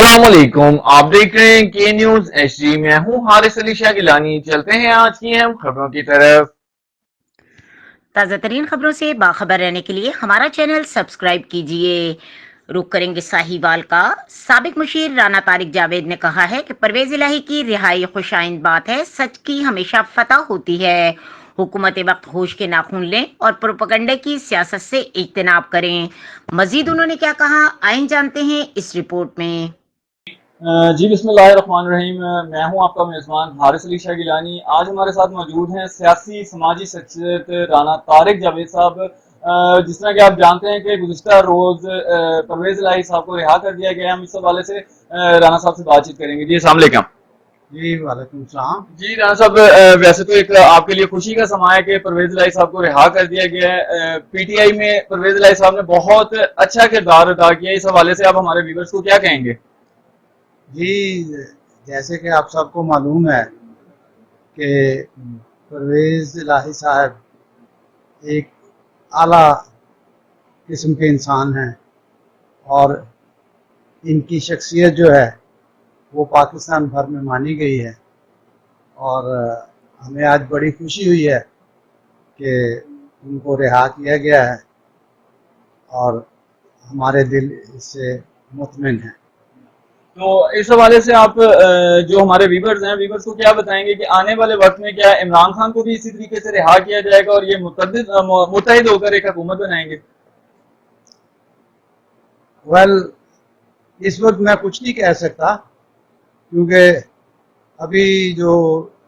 अस्सलाम वालेकुम, आप देख रहे हैं के न्यूज एचडी। मैं हूं हारिस अली शाह गिलानी। चलते हैं आज की अहम खबरों की तरफ। ताज़ा तरीन खबरों से बाखबर रहने के लिए हमारा चैनल सब्सक्राइब कीजिए। रुक करेंगे साहिवाल का। साबिक मुशीर राना तारिक जावेद ने कहा है कि परवेज इलाही की रिहाई खुशाइंद बात है, सच की हमेशा फतह होती है। हुकूमत वक्त होश के नाखून लें और प्रोपगंडे की सियासत से इज्तनाब करें। मजीद उन्होंने क्या कहा, आइन जानते हैं इस रिपोर्ट में। जी बिस्मिल्लाहिर्रहमानिर्रहीम। मैं हूं आपका मेज़बान हारिस अली शाह गिलानी। आज हमारे साथ मौजूद हैं सियासी समाजी शख्सियत राना तारिक जावेद साहब। जिस तरह कि आप जानते हैं कि गुज़िश्ता रोज़ परवेज़ इलाही साहब को रिहा कर दिया गया। हम इस हवाले से राना साहब से बातचीत करेंगे। जी अस्सलाम वालेकुम। जी वालेकुम सलाम। जी राना साहब, वैसे तो एक आपके लिए खुशी का समय है कि परवेज़ इलाही साहब को रिहा कर दिया गया है। पीटीआई में परवेज़ इलाही साहब ने बहुत अच्छा किरदार अदा किया। इस हवाले से आप हमारे व्यूअर्स को क्या कहेंगे? जी जैसे कि आप सबको मालूम है कि परवेज़ इलाही साहब एक आला किस्म के इंसान हैं और इनकी शख्सियत जो है वो पाकिस्तान भर में मानी गई है। और हमें आज बड़ी खुशी हुई है कि उनको रिहा किया गया है और हमारे दिल इससे मुतमिन हैं। तो इस हवाले से आप जो हमारे व्यूअर्स हैं, व्यूअर्स को क्या बताएंगे कि आने वाले वक्त में क्या इमरान खान को भी इसी तरीके से रिहा किया जाएगा और ये मुत्तहिद होकर एक हुकूमत बनाएंगे? वेल, इस वक्त मैं कुछ नहीं कह सकता क्योंकि अभी जो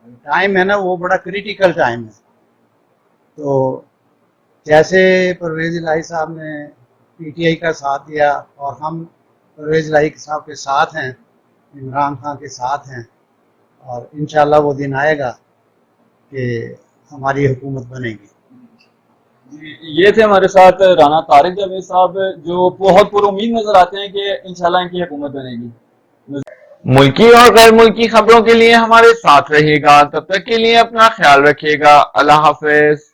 टाइम है ना वो बड़ा क्रिटिकल टाइम है। तो जैसे परवेज़ इलाही साहब ने पीटीआई का साथ दिया और हम परवेज़ इलाही साहब के साथ हैं, इमरान खान के साथ हैं और इंशाल्लाह वो दिन आएगा कि हमारी हुकूमत बनेगी। ये थे हमारे साथ राना तारिक जावेद साहब, जो बहुत पुरुमीद नजर आते हैं कि इंशाल्लाह इनकी हुकूमत बनेगी। मुल्की और गैर मुल्की खबरों के लिए हमारे साथ रहिएगा। तब तक के लिए अपना ख्याल रखिएगा। अल्लाह हाफिज।